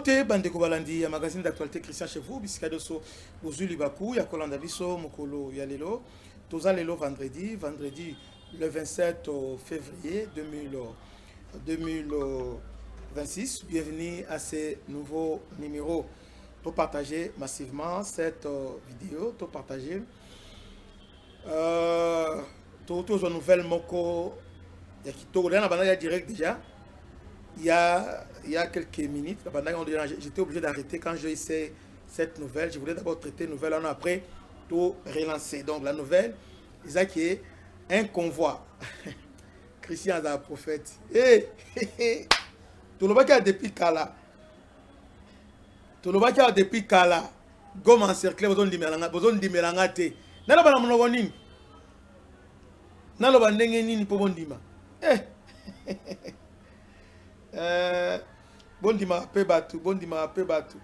Bote Bandeko Balandi, un magazine d'actualité Christian chez vous, Biscadoso, Ozuli Bakou, Yakolanda Biso, Mokolo Yalelo, Toza Lelo vendredi le 27 février 2026. Bienvenue à ce nouveau numéro. Pour partager massivement cette vidéo, pour partager. Tout aux nouvelles Moko, il y a direct déjà. Il y a quelques minutes, j'étais obligé d'arrêter quand j'ai essayé cette nouvelle. Je voulais d'abord traiter une nouvelle, après tout relancer. Donc la nouvelle, c'est qui est un convoi. Christian a prophète. Tout le monde a depuis Kala. Tout le monde a depuis Kala. Gomme encerclé, besoin de mélangate. N'a pas la monogonie. N'a pas de nini pour bon dima. Bon dima pe batu, bon dima pe batu.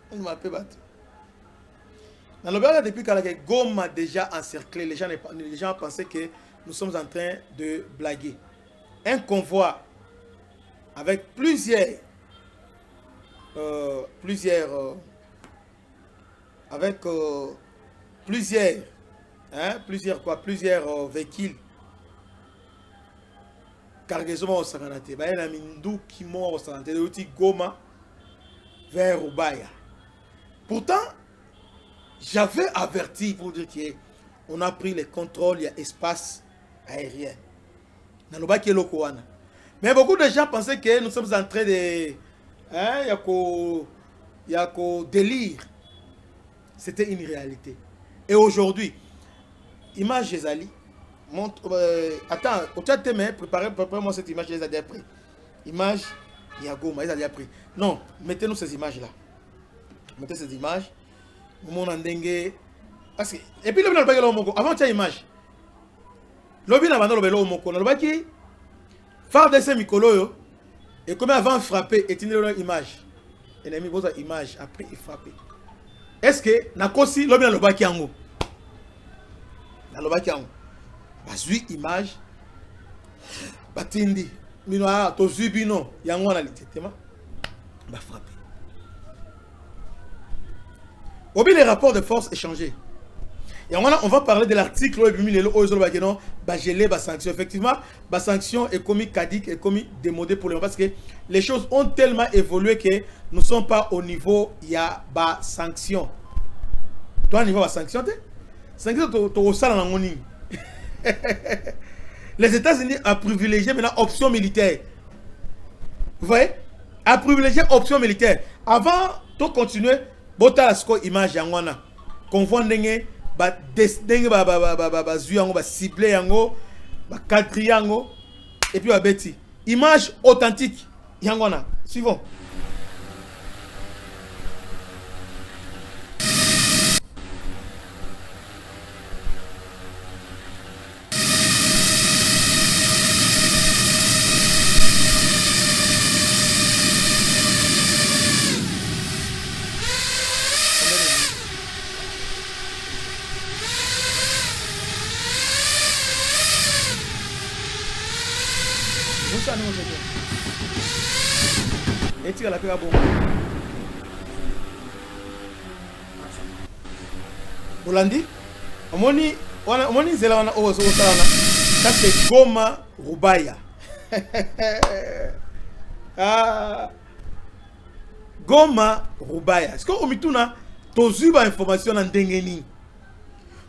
Bon dima pe batu. Dans le cas depuis que Gomme a déjà encerclé, les gens pensaient que nous sommes en train de blaguer. Un convoi avec plusieurs véhicules cargaison au Sakanate. Il y a Mindou qui m'a au Sakanate de Goma vers Ubaya. Pourtant, j'avais averti pour dire qu'on a pris les contrôles, il y a espace aérien. Mais beaucoup de gens pensaient que nous sommes en train de... Il y a qu'au délire. C'était une réalité. Et aujourd'hui, image Gézali. Attends, préparez-moi cette image, je les ai déjà pris. Image, il y a Goma, ils ont déjà pris. Non, mettez-nous ces images-là. Mettez ces images. Parce que, et puis, avant cette image, l'objet n'a pas de faire de ces micros, et comme avant frapper, et tenir leur image. Ennemi, vos image, après il frappe. Est-ce que, Nakosi, l'objet n'a pas de yango? N'a pas de yango. Bazui image batindi mino a to zubino yango na litema ba frapper. Obi les rapports de force échangés. Et on va parler de l'article où gelé ba sanction. Effectivement, ba sanction est commis cadique et commis démodé pour le moment parce que les choses ont tellement évolué que nous ne sommes pas au niveau il y a ba sanction. Toi niveau ba sanction sanction to sala na ngoni. Les États-Unis ont privilégié maintenant option militaire. Vous voyez? A privilégié option militaire. Avant, tout continuer, bota la score image yangwana. Convoi ndenge ba desdenge ba zuyango ba ciblé yango, ba cadre yango et puis ba beti. Image authentique yangwana. Suivons. La paix bon. Bolandi, omoni zela wana ozo osana. Ça c'est Goma Rubaya. Goma Rubaya. Est-ce que omituna tozuba information en ndengeni?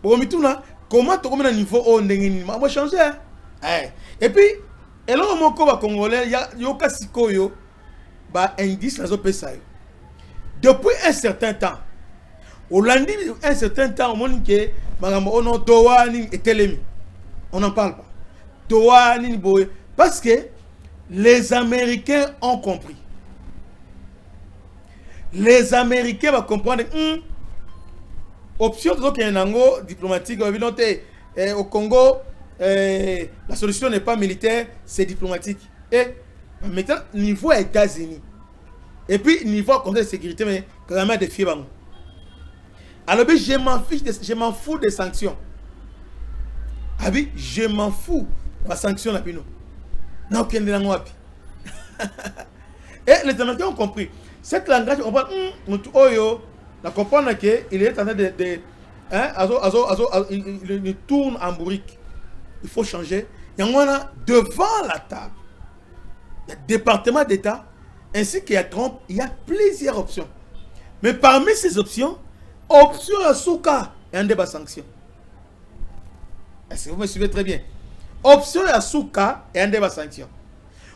Omituna comment to comme niveau au ndengeni? Ma changer. Et puis elo moko ba congolais yoka sikoyo. Indice depuis un certain temps Hollandi un certain temps on dit que on n'en parle pas parce que les Américains ont compris. Les Américains vont comprendre option diplomatique au Congo, la solution n'est pas militaire, c'est diplomatique. Et maintenant, niveau États-Unis. Et puis, niveau conseil de sécurité, mais quand même des filles. Alors, je m'en fous des sanctions. Ah oui, je m'en fous des sanctions. Non, Et les Américains ont compris. Cette langage, on comprend, Oyo, on comprend qu'il est en train il tourne en bourrique. Il faut changer. Il y en a devant la table. Il y a département d'État, ainsi qu'il y a Trump, il y a plusieurs options. Mais parmi ces options, option à Souka, il y a un débat sanction. Est-ce que vous me suivez très bien? Option à Souka et un débat sanction.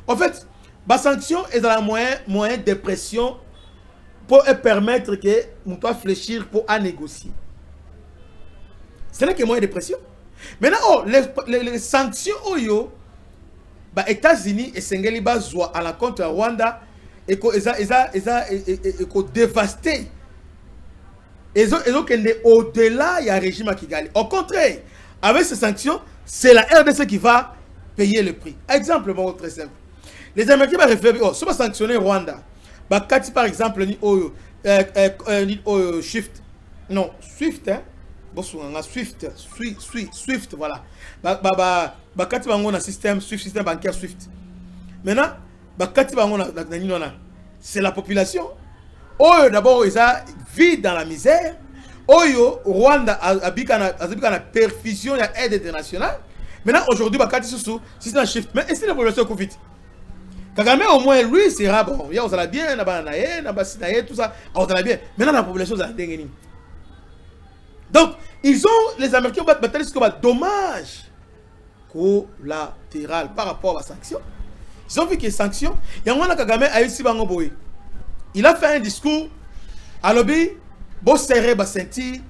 En fait, la sanction est dans la moyen de pression pour permettre que nous doit fléchir pour négocier. Ce n'est que moyen de pression. Maintenant, les sanctions aux États-Unis et Sengeli Bazoua à la contre Rwanda et qu'on dévasté. Ils ont au-delà, il y a un régime à Kigali. Au contraire, avec ces sanctions, c'est la RDC qui va payer le prix. Exemple, très simple. Les Américains vont réfléchir, si on va sanctionner Rwanda, par exemple, Swift, non, Swift, hein, Swift, voilà. Quand tu vas système Swift, système bancaire Swift. Maintenant, c'est la population. D'abord, ils vivent dans la misère. Rwanda a une perfusion de l'aide internationale. Maintenant, aujourd'hui, c'est un shift. Mais est-ce que la population Covid? Kagame, au moins, lui, sera bon. Il y a bien, tout ça. Bien. Maintenant, la population, c'est un donc, les Américains ont battu ce combat dommage collatéral par rapport à la sanction. Ils ont vu que les sanctions, Kagame a eu Sibangoboy. Il a fait un discours à l'obé, bon serré, senti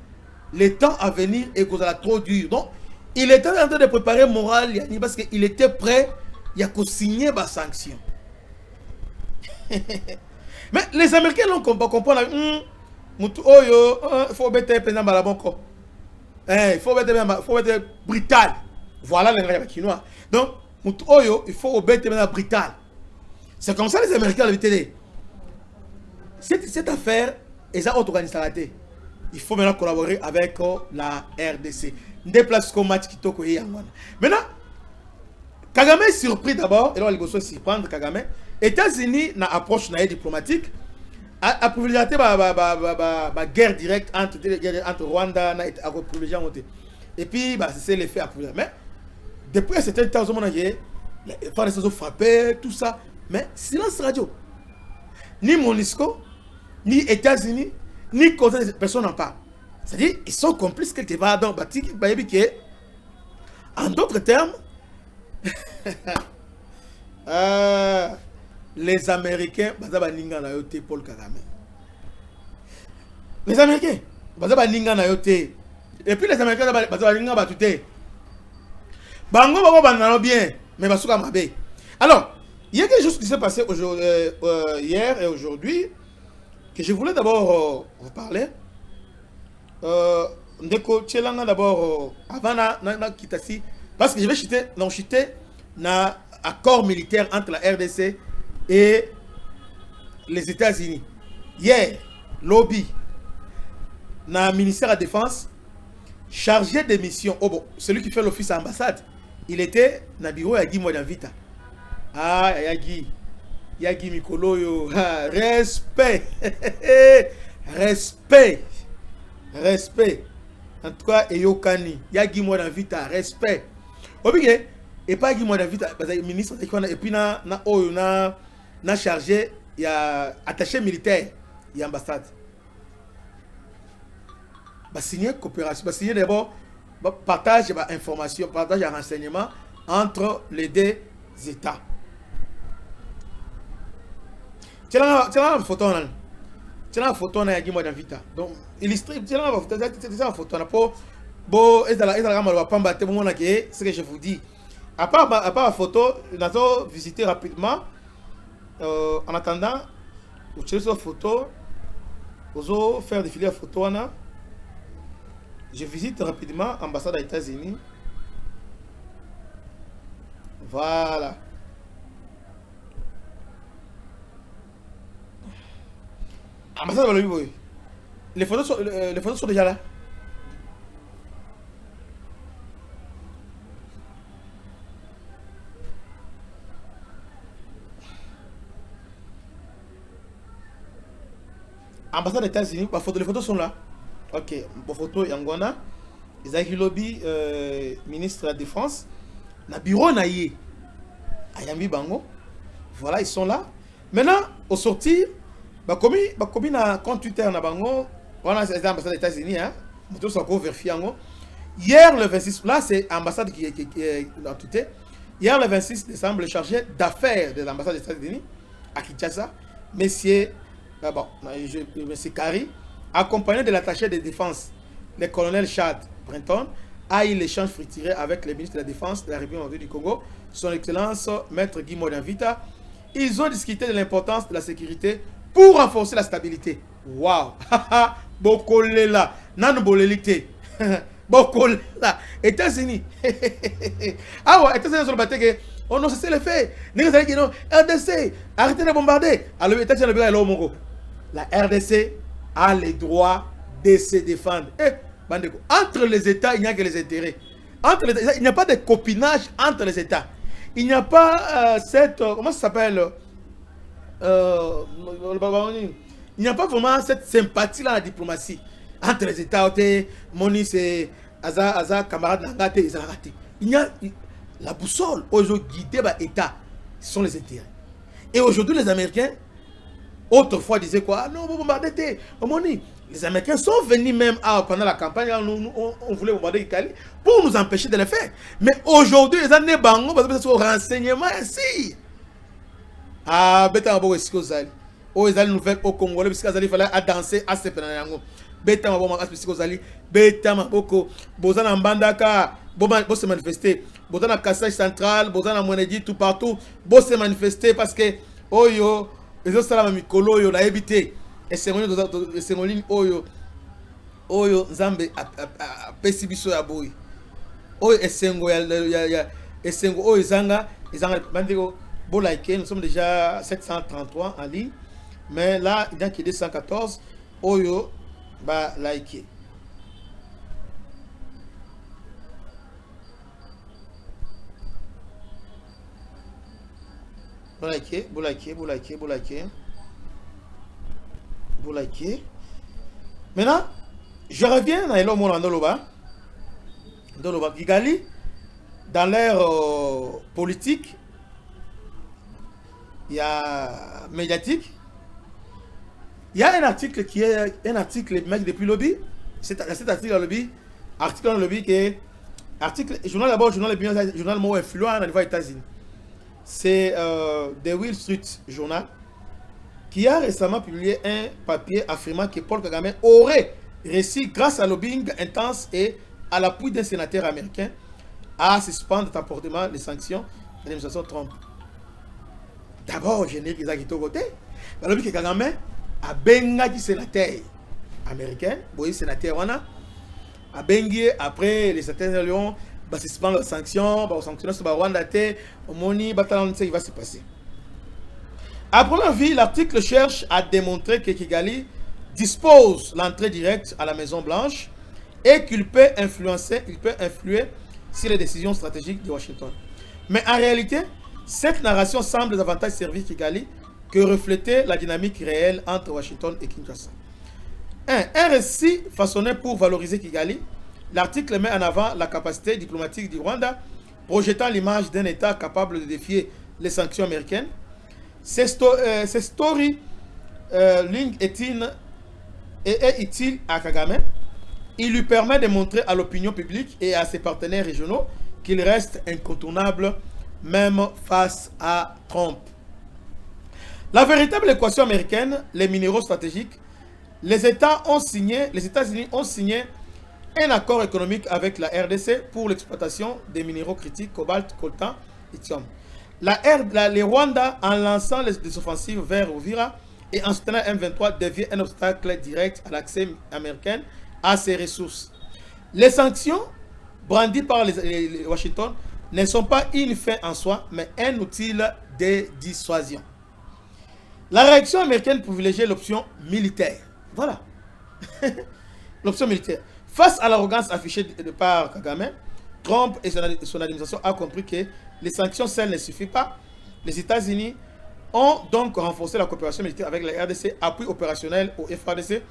le temps à venir et qu'on a trop dur. Donc, il était en train de préparer moral parce qu'il était prêt à signer la sanction. Mais les Américains l'ont compris. Il faut mettre président Balabonko. Il faut être brutal. Voilà les règles chinois. Donc, il faut être brutal. C'est comme ça les Américains l'ont dit. Cette affaire, ils ont organisé. Il faut maintenant collaborer avec la RDC. Déplace comme match qui toko maintenant, Kagame est surpris d'abord, et là il faut surprendre Kagame. États-Unis na approche diplomatique a privilégié la guerre directe entre Rwanda et puis c'est l'effet à privilégier. Mais depuis un certain temps, les Français ont frappé, tout ça. Mais silence radio. Ni MONUSCO, ni États-Unis, ni Conseil, personne n'en parle. C'est-à-dire, ils sont complices quelque part. Donc, en d'autres termes, les Américains, Paul Kagame. Les Américains, et puis les Américains, bien, mais alors, il y a quelque chose qui s'est passé hier et aujourd'hui que je voulais d'abord vous parler. Ndeko Tchelanga d'abord avant na kitasi parce que je vais chuter na accord militaire entre la RDC et les États-Unis. Hier, lobby na ministère de la Défense chargé des missions. Oh bon, celui qui fait l'office à l'ambassade, il était na bureau ya Guy Modanvita. Ah, Yagi Mikolo, respect. Respect. En tout cas, Eyokani, Yagi Modanvita, respect. Obligé, et pas Guy Modanvita, parce que le ministre, et puis na chargé, il y a attaché militaire, il y a ambassade. Signer coopération, signer d'abord partage d'informations, partage de renseignements entre les deux États. Tu as une photo, tu as une photo de Guy Modanvita. Donc, illustré, tu as une photo pour ce que je vous dis. À part la photo, nous avons visité rapidement. En attendant, vous tirez cette photo, vous allez faire défiler la photo. Je visite rapidement l'ambassade des États-Unis. Voilà. Ambassade de l'Olympique. Les photos sont déjà là. Ambassade des États-Unis, les photos sont là. Ok, les photos, Yangwana, Isaac Lobby, ministre de la Défense, na bureau naïe, Ayambi Bango. Voilà, ils sont là. Maintenant, au sortir, comme na compte Twitter na Bango, on a l'ambassade des États-Unis, hein, tout ça encore vérifié. Hier, le 26, là c'est l'ambassade qui est en tout. Hier, le 26 décembre, le chargé d'affaires de l'ambassade des États-Unis à Kinshasa, monsieur Kari, accompagné de l'attaché de défense, le colonel Chad Brenton, a eu l'échange fructueux avec le ministre de la Défense de la République du Congo, son Excellence Maître Guy Modinvita. Ils ont discuté de l'importance de la sécurité pour renforcer la stabilité. Waouh! Bokolela, nanobolelite. Bokolela, États-Unis. Ah ouais, États-Unis sur le bateau que on a cessé le fait. RDC, arrêtez de bombarder. Alors, la RDC a le droit de se défendre. Entre les États, il n'y a que les intérêts. Il n'y a pas de copinage entre les États. Il n'y a pas cette... comment ça s'appelle il n'y a pas vraiment cette sympathie dans la diplomatie. Entre les États, Moni, c'est Aza, camarade, il y a la boussole aujourd'hui guidée par l'État. Ce sont les intérêts. Et aujourd'hui, les Américains, autrefois, disaient quoi? Ah non, on va bombarder. Moni, les Américains sont venus même pendant la campagne, on voulait bombarder l'Italie pour nous empêcher de le faire. Mais aujourd'hui, les années bango, parce que c'est au renseignement ici. Ah, bêta mabo esiko zali. Oh, ils allaient nous faire au Congolais, parce qu'il fallait danser à ce pénal. Bêta mabo esiko zali. Bêta mabo bozana mbandaka, bo se manifester. Bozana Kassai central, bozana Monedi tout partout, bo se manifester parce que oh yo, les autres salama mikolo yo la évité. Et c'est mon ligne oyo nzambe a pesibiso ya boy. Oyo esengo ya esengo oyo zanga bandeko bo like, nous sommes déjà 733 en ligne, mais là il y a que 214 oyo ba like. Bo like. Maintenant, je reviens à Elo Molandoloba. Doloba Kigali, dans l'ère politique, il y a médiatique. Il y a un article qui est un article mec depuis lobby. Cet article dans lobby, qui est article journal d'abord, journal moins influent au niveau des États-Unis. C'est The Wall Street Journal qui a récemment publié un papier affirmant que Paul Kagame aurait réussi, grâce à lobbying intense et à l'appui d'un sénateur américain, à suspendre temporairement les sanctions de l'administration Trump. D'abord, je n'ai pas dit côté. Le lobby que Kagame a benga du sénateur américain, oui, sénateur wana, a bengi après les sénateurs de Lyon, va suspendre les sanctions, va sanctionner sur Rwanda, au Moni, il va se passer. À première vue, l'article cherche à démontrer que Kigali dispose l'entrée directe à la Maison Blanche et qu'il peut influer sur les décisions stratégiques de Washington. Mais en réalité, cette narration semble davantage servir Kigali que refléter la dynamique réelle entre Washington et Kinshasa. Un récit façonné pour valoriser Kigali, l'article met en avant la capacité diplomatique du Rwanda, projetant l'image d'un État capable de défier les sanctions américaines. Ces storytelling est utile à Kagame. Il lui permet de montrer à l'opinion publique et à ses partenaires régionaux qu'il reste incontournable même face à Trump. La véritable équation américaine, les minéraux stratégiques, les États-Unis ont signé un accord économique avec la RDC pour l'exploitation des minéraux critiques, cobalt, coltan, lithium. Le Rwanda, en lançant des offensives vers Uvira et en soutenant M23, devient un obstacle direct à l'accès américain à ces ressources. Les sanctions brandies par les Washington ne sont pas une fin en soi, mais un outil de dissuasion. La réaction américaine privilégie l'option militaire. Voilà. L'option militaire. Face à l'arrogance affichée par Kagame, Trump et son administration ont compris que les sanctions seules ne suffisent pas. Les États-Unis ont donc renforcé la coopération militaire avec la RDC, appui opérationnel au FARDC,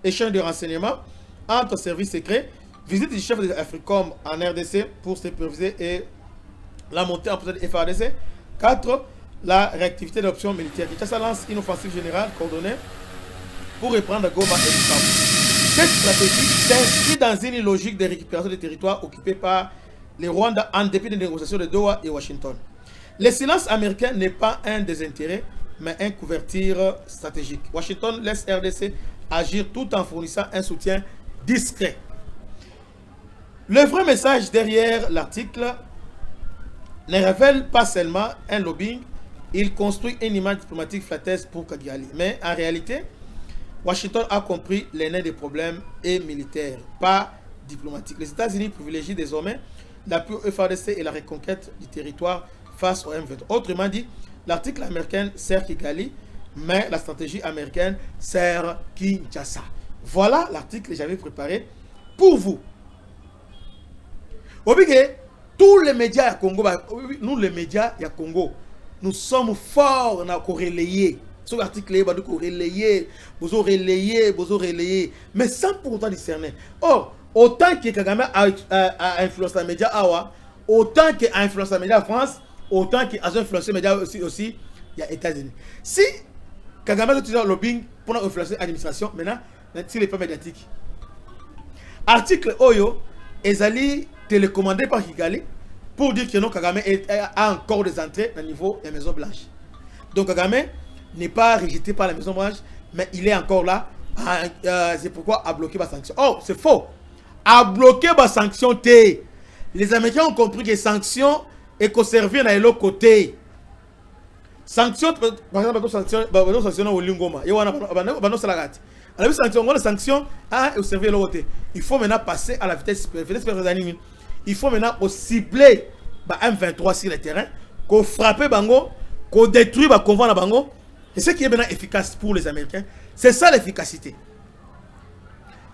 échange de renseignements entre services secrets, visite du chef de l'Africom en RDC pour superviser et la montée en puissance de FARDC. 4. La réactivité de l'option militaire. Kinshasa lance une offensive générale coordonnée pour reprendre Goma et Bukavu. Cette stratégie s'inscrit dans une logique de récupération des territoires occupés par les Rwandais en dépit des négociations de Doha et Washington. Le silence américain n'est pas un désintérêt, mais une couverture stratégique. Washington laisse RDC agir tout en fournissant un soutien discret. Le vrai message derrière l'article ne révèle pas seulement un lobbying, il construit une image diplomatique flatteuse pour Kigali. Mais en réalité, Washington a compris les nœuds des problèmes et militaires, pas diplomatiques. Les États-Unis privilégient désormais l'appui au FARDC et la reconquête du territoire face au M23. Autrement dit, l'article américain sert Kigali, mais la stratégie américaine sert Kinshasa. Voilà l'article que j'avais préparé pour vous. Obligé, tous les médias à Congo, nous les médias à Congo, nous sommes forts dans relayer. Sur l'article, vous relayer, vous relayer, mais sans pour autant discerner. Or, autant que Kagame a influencé les médias Awa, autant qu'il a influencé les médias France, autant qu'il a influencé les médias aussi, il y a les États-Unis. Si Kagame a utilisé le lobbying pour influencer l'administration, maintenant, s'il n'est pas médiatique. Article Oyo, Ezali télécommandé par Kigali pour dire que non, Kagame a encore des entrées au niveau des Maisons Blanches. Donc Kagame n'est pas rejeté par la Maison Blanche, mais il est encore là. C'est pourquoi a bloqué ma sanction. Oh, c'est faux. A bloqué ma sanction T. Les Américains ont compris que les sanctions est conservées dans l'autre côté. Sanctions, par exemple, sanctions au Lingoma. Il y a sanctions au service de l'autre côté. Il faut maintenant passer à la vitesse supérieure. Il faut maintenant cibler M23 sur le terrain, qu'on frappe Bango, qu'on détruit le convoi de Bango. Et ce qui est maintenant efficace pour les Américains, c'est ça l'efficacité.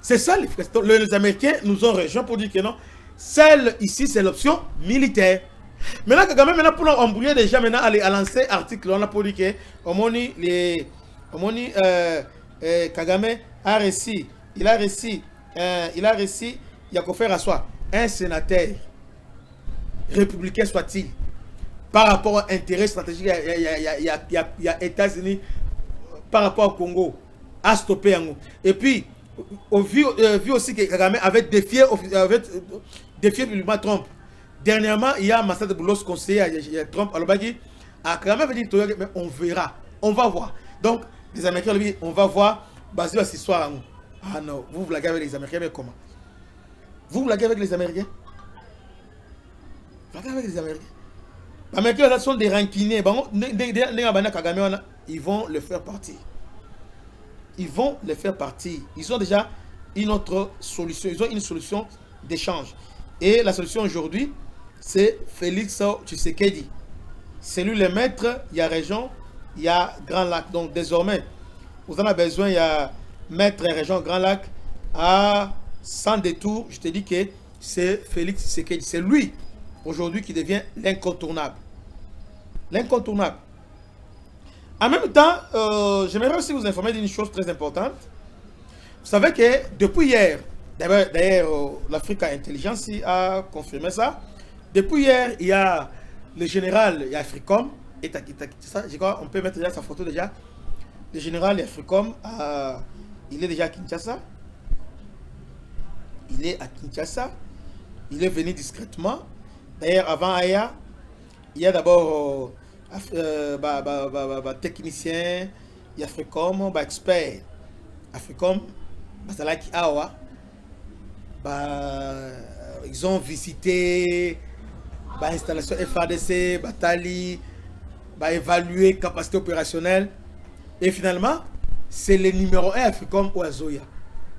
C'est ça l'efficacité. Les Américains nous ont rejoints pour dire que non, celle ici, c'est l'option militaire. Maintenant, Kagame, maintenant pour embrouiller déjà, maintenant, aller à lancer article, on a pour dire que Kagame a réussi, il a réussi, il y a qu'à faire à soi. Un sénateur, républicain soit-il, par rapport à l'intérêt stratégique, il y a États-Unis, par rapport au Congo, à stopper Yango. Et puis, vu aussi que Kagame avait défié Trump. Dernièrement, il y a Massad Boulos, conseiller à Trump, à l'Obagi. Kagame avait dit, mais on verra, on va voir. Donc, les Américains, on va voir, basé sur cette histoire. Ah non, vous blaguez avec les Américains, mais comment? Vous blaguez avec les Américains? Blaguez avec les Américains. Les Américains sont des rancuniers. Ils vont le faire partir. Ils vont le faire partir. Ils ont déjà une autre solution. Ils ont une solution d'échange. Et la solution aujourd'hui, c'est Félix Tshisekedi. C'est lui le maître. Il y a région, il y a Grand Lac. Donc désormais, vous en avez besoin, il y a maître région Grand Lac. Sans détour, je te dis que c'est Félix Tshisekedi. C'est lui, aujourd'hui, qui devient l'incontournable. L'incontournable. En même temps, j'aimerais aussi vous informer d'une chose très importante. Vous savez que depuis hier, d'ailleurs, l'Africa Intelligence a confirmé ça. Depuis hier, il y a le général Africom. Je crois on peut mettre déjà sa photo déjà. Le général Africom, il est déjà à Kinshasa. Il est à Kinshasa. Il est venu discrètement. D'ailleurs, avant Aya, il y a d'abord technicien, il y a Africom, expert. Africom, ils ont visité l'installation FARDC, Tali, évaluer capacité opérationnelle. Et finalement, c'est le numéro 1 Africom ou Azoya.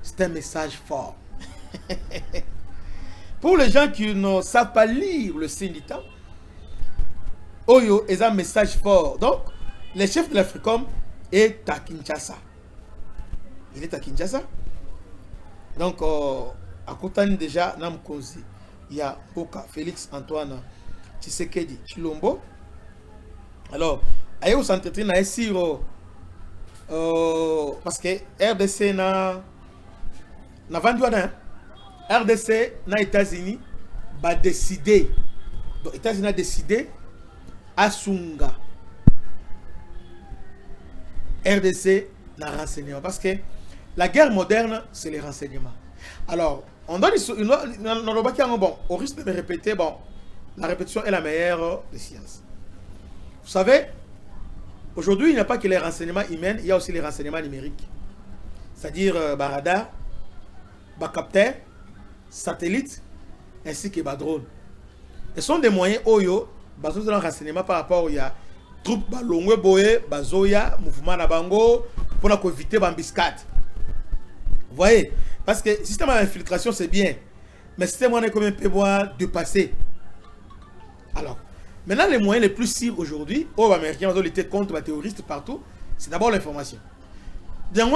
C'est un message fort. Pour les gens qui ne savent pas lire le signe du temps, Oyo est un message fort. Donc, le chef de l'Africom est à Kinshasa. Il est à Kinshasa. Donc, à Kotani déjà, Namkonzi, il y a Boka, Félix Antoine Tshisekedi Chilombo. Alors, aye au s'entretien na sur parce que RDC na vendu wana RDC na États-Unis ba décider donc États-Unis a décidé à sunga RDC na renseignement parce que la guerre moderne c'est les renseignements. Alors on donne bon au risque de me répéter, bon la répétition est la meilleure des sciences. Vous savez, aujourd'hui il n'y a pas que les renseignements humains, il y a aussi les renseignements numériques, c'est-à-dire radar, capteur, satellite ainsi que drone. Ce sont des moyens oyo bazo de renseignement par rapport il y a troupes balongwe boye bazoya mouvement na bango pour éviter bambiscade. Vous voyez, parce que système d'infiltration c'est bien, mais système on est quand même de passer. Alors maintenant les moyens les plus sûrs aujourd'hui aux Américains ont lutté contre les terroristes partout, c'est d'abord l'information. Donc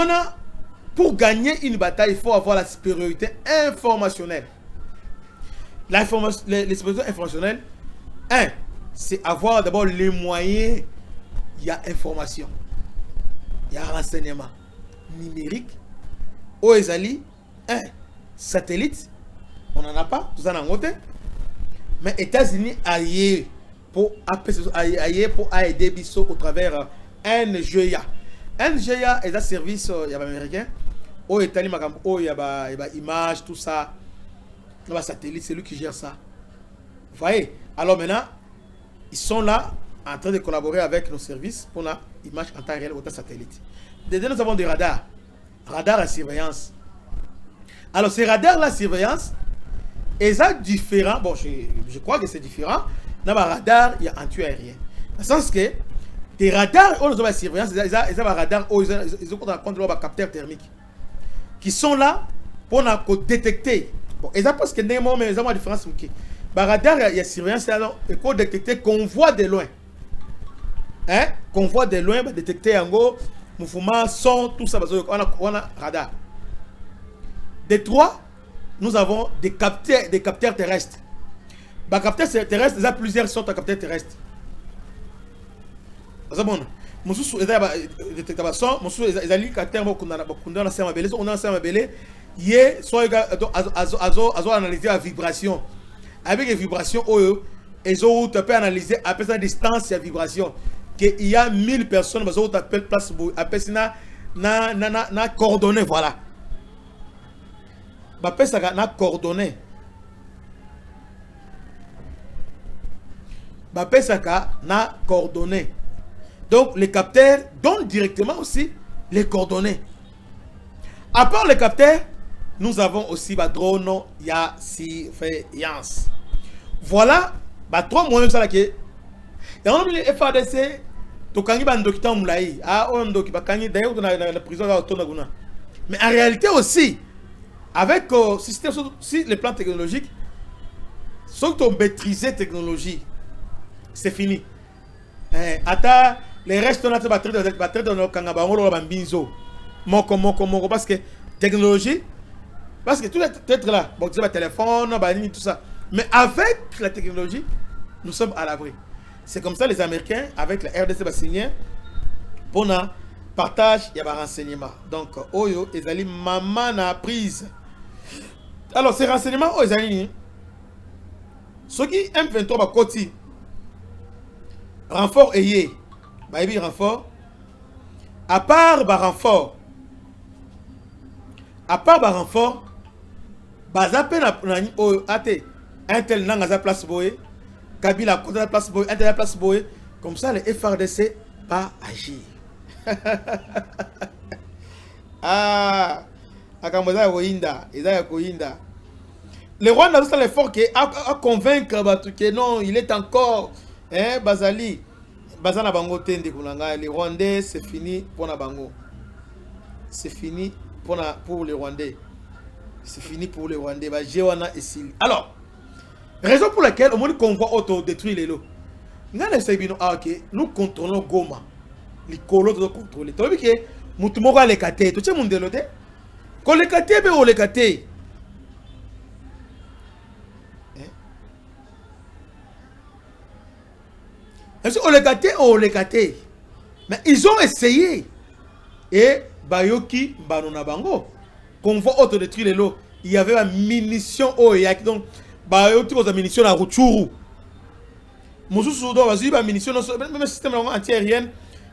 pour gagner une bataille il faut avoir la supériorité informationnelle. Les supériorités informationnelles, c'est avoir d'abord les moyens. Il y a information, il y a renseignement numérique, OESALI, satellite, on n'en a pas, tout ça n'a pas. Mais États-Unis aillent pour aider Bissot au travers NGA. NGA est un service américain. Au États-Unis, il y a image, tout ça. Le satellite, c'est lui qui gère ça. Vous voyez? Alors maintenant, ils sont là en train de collaborer avec nos services pour la image en temps réel au satellite. Dedans, nous avons des radars. Radars à surveillance. Alors, ces radars la surveillance, et ça différent. Bon, je crois que c'est différent. Dans le radar, il y a un tueur aérien. Dans le sens que des radars, on a la surveillance, ils ont des radars, ils ont un capteur thermique qui sont là pour détecter. Bon, et ça parce que mais ils ont une différence. Le radar, il y a surveillance, il faut détecter qu'on voit de loin. Qu'on voit de loin, détecter en gros, mouvement, son, tout ça, on a radar. Des trois, nous avons des capteurs terrestres. Les capteurs terrestres, il y a plusieurs sortes de capteurs terrestres. C'est bon. Mousou des détecteurs son, mousou des capteurs qu'on a dans belé, on a dans belé, yé soit analyser la vibration. Avec les vibrations, ils ont analyser après sa distance et la vibration. Qu'il y a 1000 personnes, ils ont appelé place après ça na coordonnées, voilà. Après ça na coordonnées. Après ça na coordonnées. Donc les capteurs donnent directement aussi les coordonnées. À part les capteurs, nous avons aussi drone, il y a surveillance. Voilà, trois moyens ça là que. Et on a mis FADC, to kangi ba ndokita mulai, on ndoki ba kangi d'ailleurs dans la prison là autour na. Mais en réalité aussi, avec si les plans technologiques, sauf que maîtriser la technologie, c'est fini. Ata les restes on a battre dans le kangaba on va bambinzo. Moko parce que technologie, parce que tout est là. Bon, tu sais, téléphone, tout ça. Mais avec la technologie, nous sommes à l'abri. C'est comme ça les Américains, avec la RDC, signé pour un partage, il y a un renseignement. Donc, Oyo, ils allaient maman na prise. Alors, ces renseignements, ils allaient. Ceux qui M23 va côté renfort ayé, baby renfort. À part renfort, bazape na Oyo ate. Un tel n'a pas place boye, Kabila contre la place boye, un tel la place boye. Comme ça, les FRDC pas agir. Akamboza Rohinda, Isaiah Kohinda. Le Rwanda a l'effort à convaincre que non, il est encore Bazali. Bazana Bango Tende Kunanga. Les Rwandais, c'est fini pour la Bango. C'est fini pour les Rwandais. C'est fini pour les Rwandais. Alors, raison pour laquelle au monde convoi auto-détruire les lots. Nous contrôlons Goma. Les colos doivent contrôler. Tu vois que Moutumoko a les catés. Tu sais mon déloté? Quand les catés, on les catés. Est-ce qu'on les catés ou on les catés? Mais ils ont essayé. Et Bayoki, Banona Bango, convoi autodétruit les lots. Il y avait une munition donc Bayoki aux munitions à Rutshuru. Moussou Soudo a eu une munition, même système antiaérien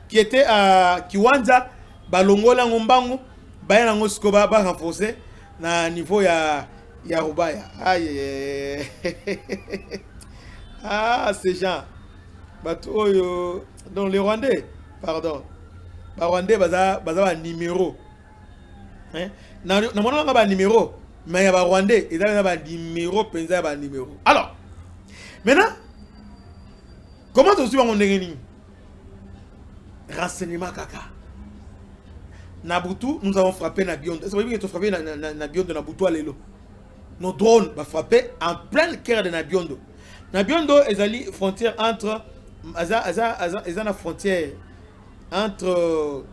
qui était à Kiwanja, Balongola Ngombango, Bayango Skoba, renforcé na niveau ya Rubaya. Aïe. Ah, ces gens. Donc les Rwandais, pardon. Les Rwandais, ils ont un numéro. Na mon ba numéro, mais il y a des Rwandais, ils ont un numéro, un numéro. Alors, maintenant, comment tu suis mon déni? Renseignement kaka. Nabutu, nous avons frappé Nabiondo. Est-ce que vous avez frappé Nabiondo Nabutu à l'élo? Nos drones vont frapper en plein cœur de Nabiondo. Nabiondo est la frontière entre la frontière entre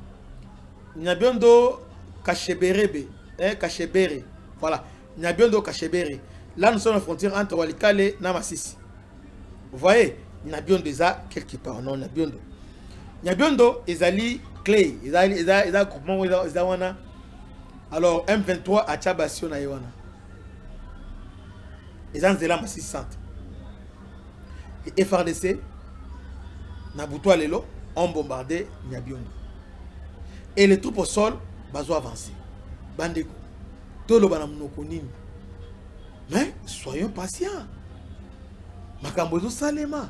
Nabiondo Kachebere, Kachebere. Voilà, Nabiondo Kachebere. Là nous sommes à la frontière entre Walikale et Namasisi. Vous voyez, Nabiondo est quelque part, non Nabiondo. Nabiondo est ali clé, ils ont groupement alors M23 à Tchabasio na Yowana. Ils ont zéla Masisi centre. Et FRDC Nabutu Alelo ont bombardé Nabiondo. Et les troupes au sol bazo avancé. Bandeko. Tolo banamunoko nini. Mais soyons patients. Makambozo salema.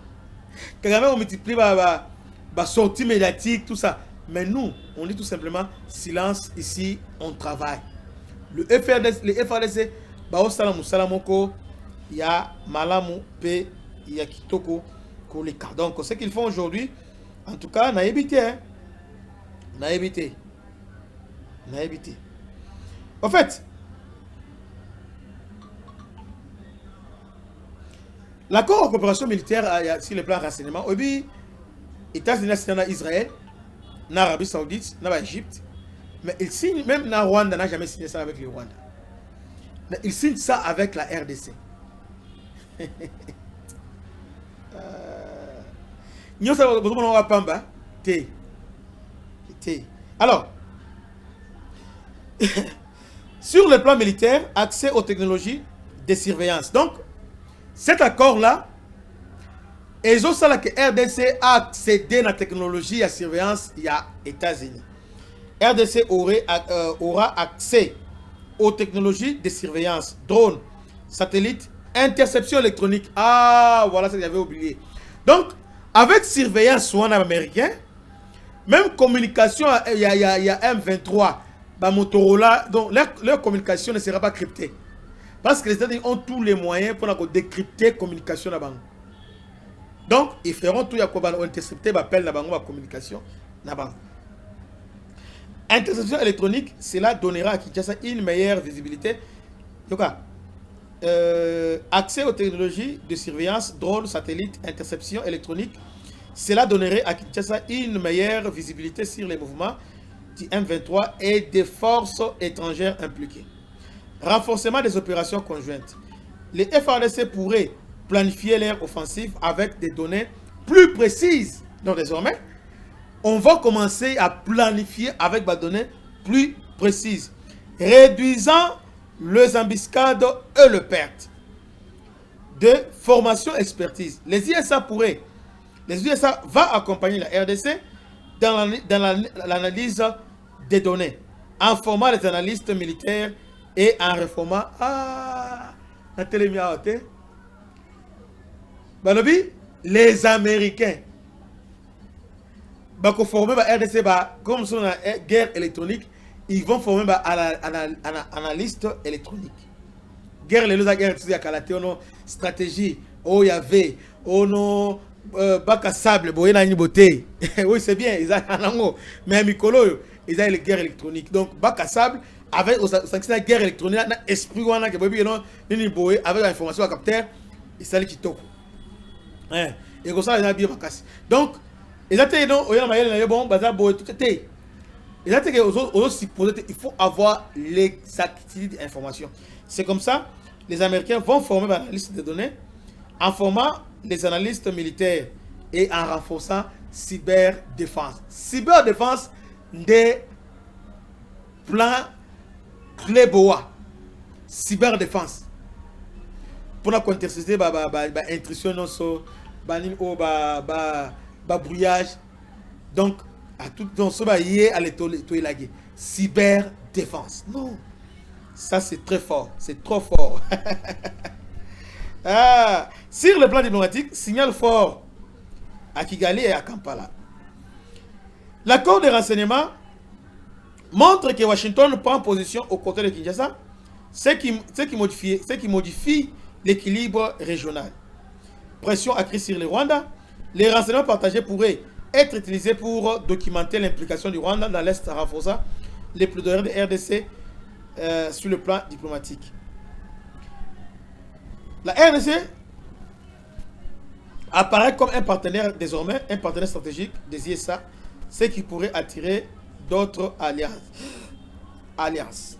Kagame on multiplie sortie médiatique, tout ça. Mais nous, on dit tout simplement silence ici, on travaille. Le FRDC, Bao Salamou Salamoko, il y a Malamu P, il y a Kitoko, Koleka. Donc, ce qu'ils font aujourd'hui, en tout cas, n'a évité. N'a évité. En fait, l'accord de coopération militaire sur le plan renseignement, les États-Unis, Israël, l'Arabie Saoudite, l'Égypte, mais ils signent, même la Rwanda n'a jamais signé ça avec le Rwanda. Mais ils signent ça avec la RDC. Alors, sur le plan militaire, accès aux technologies de surveillance. Donc, cet accord-là, et ça que RDC a accédé à la technologie de surveillance il y a États-Unis. RDC aura accès aux technologies de surveillance, drones, satellites, interception électronique. Ah, voilà ce que j'avais oublié. Donc, avec surveillance soit américain, même communication, il y a M23, Motorola, donc leur communication ne sera pas cryptée. Parce que les États-Unis ont tous les moyens pour décrypter la communication là-bas. Donc, ils feront tout pour intercepter l'appel la communication. Interception électronique, cela donnera à Kinshasa une meilleure visibilité. Donc, accès aux technologies de surveillance, drones, satellites, interception électronique, cela donnerait à Kinshasa une meilleure visibilité sur les mouvements du M23 et des forces étrangères impliquées. Renforcement des opérations conjointes. Les FARDC pourraient planifier leur offensive avec des données plus précises. Donc désormais, on va commencer à planifier avec des données plus précises, réduisant les embuscades et les pertes. De formation expertise. Les USA vont accompagner la RDC dans l'analyse des données, en formant les analystes militaires et en reformant la télémiaoté. Les Américains vont former la RDC comme sur la guerre électronique, ils vont former un analyste électronique. Guerre stratégie, il y avait, bac à sable, oui c'est bien, ils ont mais Mikolo, ils ont les guerres électroniques. Donc bac à sable, avec la guerre électronique, esprit avec l'information à capteur, il s'allait qui toque. Et comme ça, il y a bien vacances. Donc, il faut avoir l'exactitude d'information. C'est comme ça, les Américains vont former la liste de données en formant les analystes militaires et en renforçant cyberdéfense. Cyberdéfense des plans Cléboa. Cyberdéfense. Pour la contester, intrusion, brouillage. Donc, à tout dans ce bail, à l'étoilage. Cyberdéfense. Non. Ça, c'est très fort. C'est trop fort. Ah, sur le plan diplomatique, signal fort à Kigali et à Kampala. L'accord de renseignement montre que Washington prend position aux côtés de Kinshasa, ce qui modifie l'équilibre régional. Pression accrue sur le Rwanda. Les renseignements partagés pourraient être utilisés pour documenter l'implication du Rwanda dans l'Est, renforçant les plaidoyers de RDC sur le plan diplomatique. La RDC apparaît comme un partenaire désormais, un partenaire stratégique des ISA, ce qui pourrait attirer d'autres alliances.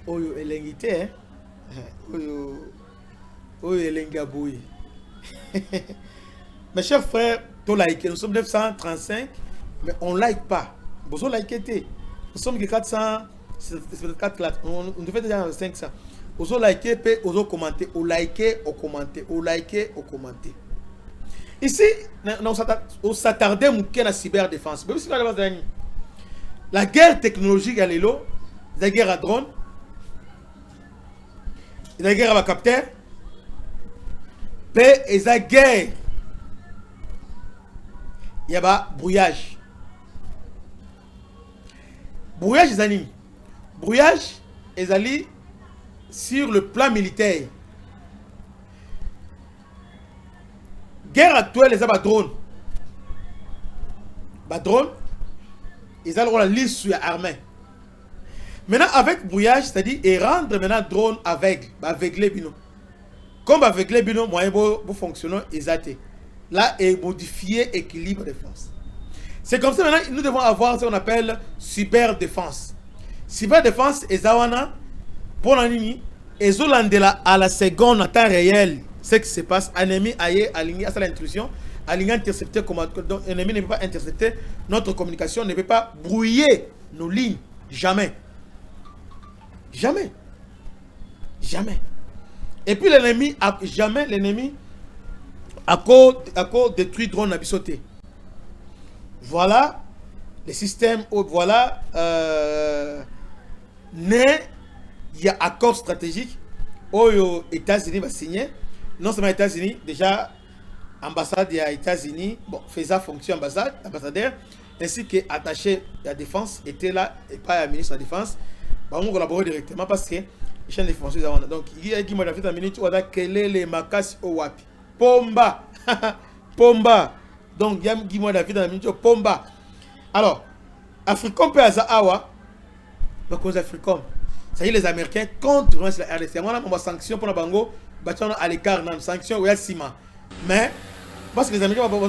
Oyo elengite, oyo elengabouye. Mes chers frères, nous sommes 935, mais on ne like pas. Vous likez. Nous sommes que 400. On devait déjà 500. Vous likez, vous commentez, vous likez, vous commentez, vous likez, vous commentez. Ici, on s'attardait à la cyberdéfense. La guerre technologique, elle est là. La guerre à drone. La guerre à capteur. Et la guerre. Il y a brouillage. Brouillage, les amis. Brouillage, les alliés sur le plan militaire. Guerre actuelle, les drone. Drone, ils ont la liste sur l'armée. Maintenant, avec brouillage, c'est-à-dire, et rendre maintenant drone aveugle, aveugler bino. Comme aveugler bino, moyen pour fonctionner, ils ont été. Là, et modifier l'équilibre de force. C'est comme ça maintenant, nous devons avoir ce qu'on appelle cyberdéfense. Cyberdéfense, et zawana, pour l'ennemi, et zolandela à la seconde en temps réel, ce qui se passe, ennemi aille aligné à l'intrusion, aligné intercepter, donc l'ennemi ne peut pas intercepter notre communication, ne peut pas brouiller nos lignes, jamais. Jamais. Jamais. Et puis l'ennemi, jamais l'ennemi, à cause détruit drone à bisoté. Voilà les systèmes, voilà, il y a accord stratégique aux États-Unis va signer. Non seulement États-Unis, déjà ambassade des États-Unis, bon, faisant fonction ambassadeur, ainsi que attaché à la défense était là et pas le ministre de la défense. On va collaborer directement parce que les chaînes de défense, donc il y a qui m'a fait un minute, on a les macas au wapi. Pomba, pomba. Donc il y a qui m'a fait un minute, pomba. Alors, Africom peut avoir awa, donc aux Africom. Ça y est, les Américains contre la RDC. On a une sanction pour le Bango, à l'écart, une sanction, oui, Sima. Mais, parce que les Américains vont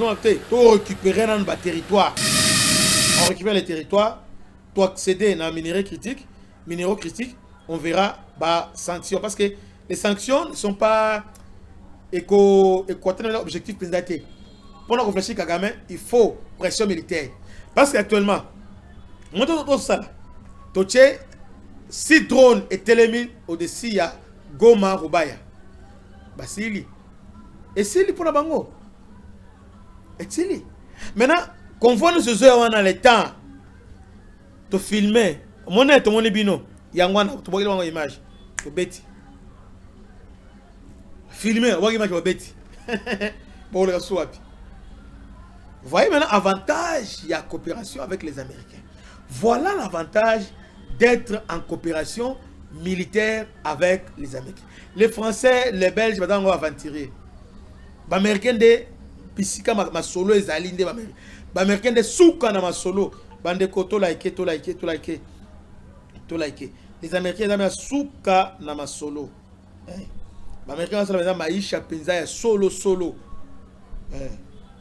récupérer notre territoire. On récupère les territoires, pour accéder à un minéraux critiques, on verra sanctions. Parce que les sanctions ne sont pas équatoriales l'objectif présenté. Pour nous réfléchir, Kagame, il faut pression militaire. Parce qu'actuellement, si drone est élément au-dessus, il y a Goma, Rubaya. C'est lui. Et c'est lui pour la bango. Et c'est lui. Maintenant, qu'on voit nous ce on a le temps de filmer. Mon net, mon bino. Il y a une image. Betty. Filmer, on voit une image de Betty. Pour le swap. Vous voyez maintenant l'avantage, il y a coopération avec les Américains. Voilà l'avantage d'être en coopération militaire avec les Américains. Les Français, les Belges, maintenant, on va aventurer. Les Américains de Pisika, ma solo, les Alines, les Américains de Souka, ma solo, Bandeko, to like. Les Américains, de Souka, ma solo. Les Américains, de Maïcha, Penza, solo.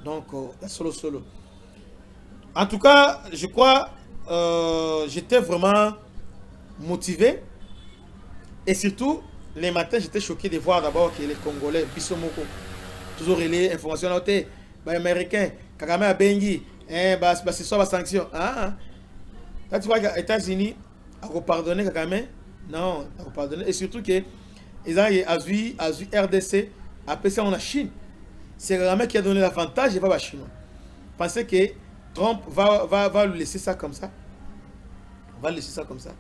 Donc, solo. En tout cas, je crois, j'étais vraiment motivé. Et surtout, les matins, j'étais choqué de voir d'abord que les Congolais, Bissomoko, toujours relais information là te ba américain Kagame a bengi c'est ça la sanction là tu vois que les États-Unis a pardonné Kagame non a pardonné et surtout que ils ont azu RDC après ça on a Chine c'est Kagame qui a donné l'avantage et pas la Chine. Pensez que Trump va lui laisser ça comme ça. Va laisser ça comme ça.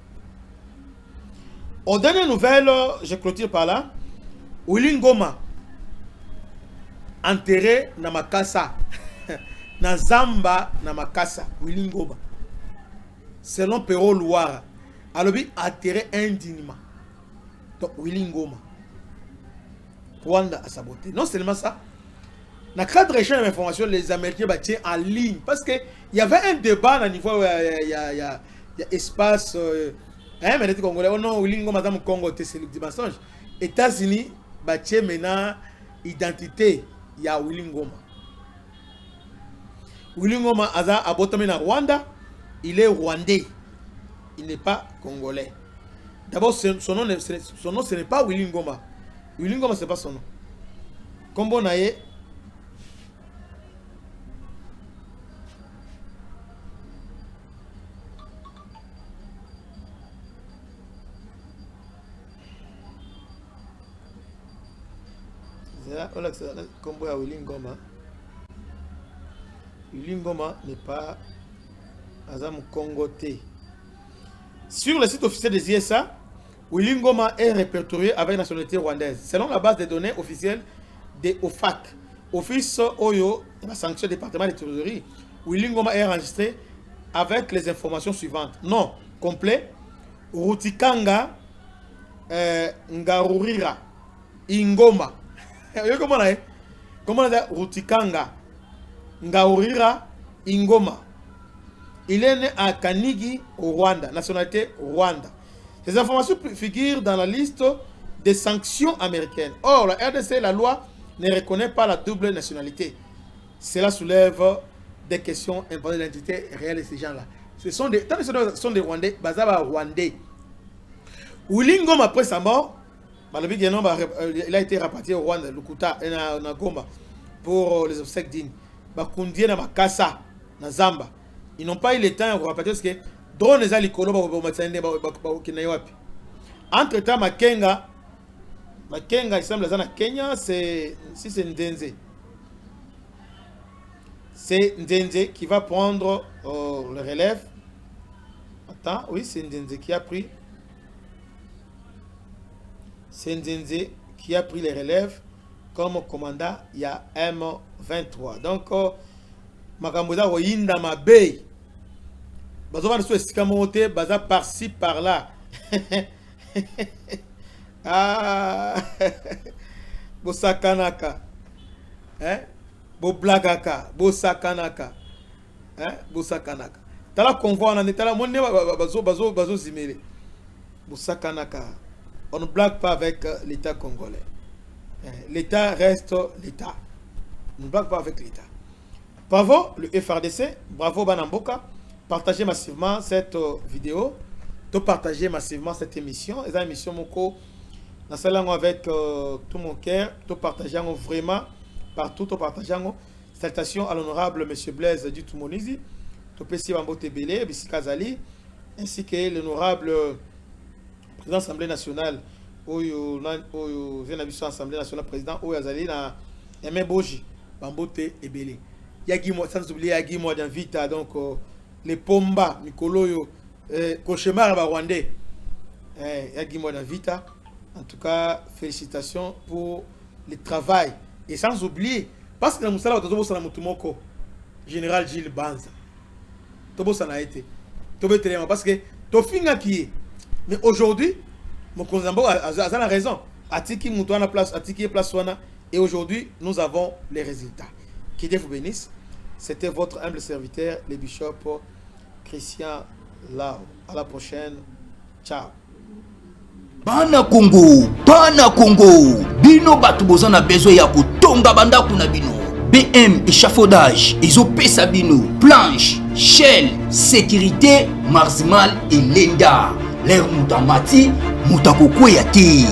Aux dernières nouvelles, je clôture par là. Willy Ngoma enterré na makasa na zamba na makasa Willy Ngoma selon Pero Loire alobi enterré indignement. Donc Willy Ngoma Rwanda a saboté. Non seulement ça, dans le cadre d'échange d'informations, les Américains battent en ligne parce qu'il y avait un débat à niveau il y a espace mais les Congolais oh non Willy Ngoma dans le Congo c'est le mensonge. États-Unis battent maintenant identité il y a Willy Ngoma. Willy Ngoma a botomé na Rwanda, il est rwandais. Il n'est pas congolais. D'abord son nom ce n'est pas Willy Ngoma. Willy Ngoma c'est pas son nom. Kombo naye Kombo ya Willy Ngoma. Willy Ngoma n'est pas Azam Congoté. Sur le site officiel des ISA, Willy Ngoma est répertorié avec nationalité rwandaise. Selon la base de données officielle des OFAC, Office Oyo, la sanction département de trésorerie, Willy Ngoma est enregistré avec les informations suivantes. Nom complet, Rutikanga Ngarurira Ingoma. Comment on a Rutikanga Ngarurira Ingoma. Il est né à Kanigi au Rwanda, nationalité Rwanda. Ces informations figurent dans la liste des sanctions américaines. Or, la RDC, la loi, ne reconnaît pas la double nationalité. Cela soulève des questions importantes de l'identité réelle de ces gens-là. Ce sont des Rwandais, Bazaba Rwandais. Willy Ngoma, après sa mort, il a été rapatrié au Rwanda, Lukuta et na Goma, pour les obsèques dignes. Bakundie na Makasa, na Zamba. Ils n'ont pas eu le temps de rapatrier parce que drone les alikolo entre-temps Makenga il semble que Kenya c'est Ndenze. C'est Ndenze qui va prendre le relève. Attends, oui, c'est Ndenze qui a pris. C'est Ndenze qui a pris les relèves comme commandant il y a M23. Donc Makamboza Royinda Mabey. Bazova sous escamoté, baza par-ci par-là. Ah, Bosakanaka. Hein? Boblagaka, Bosakanaka. Hein? Bosakanaka. Tala convoi en état là, mon bazo zimele. Bosakanaka. On ne blague pas avec l'État congolais. L'État reste l'État. On ne blague pas avec l'État. Bravo le FRDC, bravo Banamboka. Partagez massivement cette vidéo. Partagez massivement cette émission. Et cette émission, Moko, dans celle avec tout mon cœur. Partagez vraiment partout. Partagez. Salutations à l'honorable M. Blaise du Toumonizi. Pessi Bambo Tebele, Bissi Kazali, ainsi que l'honorable président de l'Assemblée nationale. Oyo vient à l'Assemblée nationale, président Oyazali, na Aimé Boji, Bambo Tebele. Yagi moi, sans oublier Yagi moi dans Vita, donc. Les Pomba, Nikoloyo, Cauchemar Rwandais, Yagimo Vita. En tout cas, félicitations pour le travail. Et sans oublier, parce que nous avons général Gilles Banza. Tobo ça n'a été. Parce que Tofinga qui est. Mais aujourd'hui, mon Konzambo a la raison. Atiki Moutouana place, Atiki place Wana. Et aujourd'hui, nous avons les résultats. Que Dieu vous bénisse. C'était votre humble serviteur, le bishop Christian Lao. À la prochaine. Ciao. Bana Congo. Bino batu bozana besoin ya kutonga banda kuna bino. BM échafaudage, Isopesa bino, planche, shell, sécurité, marzimal et lenda. L'air mutamati, mutakokwe yati.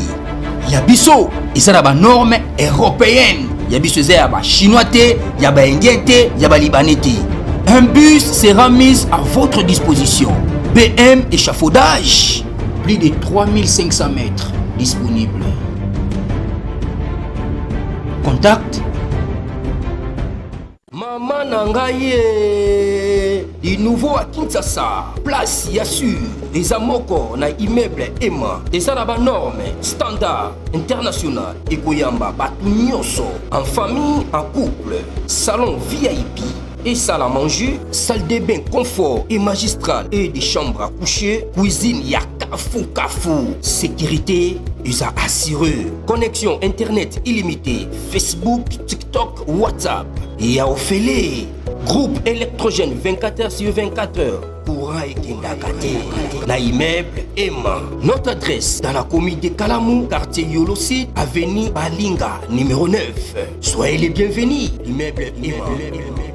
Yabiso, isara ba norme européenne. ya biso eza ya ba chinois te, ya ba indien te, ya ba libanais te. Un bus sera mis à votre disposition. BM échafaudage, plus de 3500 mètres disponibles. Contact Maman Nangaye, du nouveau à Kinshasa, place Yassur, des amoko na immeuble Emma, des arabes normes, standard, international, et Koyamba, Batunyoso, en famille, en couple, salon VIP, et salle à manger, salle de bain confort et magistral et des chambres à coucher, cuisine Kafou, sécurité USA assuré, connexion internet illimitée, Facebook, TikTok, WhatsApp et à Ophélie, groupe électrogène 24h/24h, courant et Kendakate, la immeuble Emma. Notre adresse dans la commune de Kalamou, quartier Yolosi, avenue Balinga, numéro 9. Soyez les bienvenus, immeuble Emma.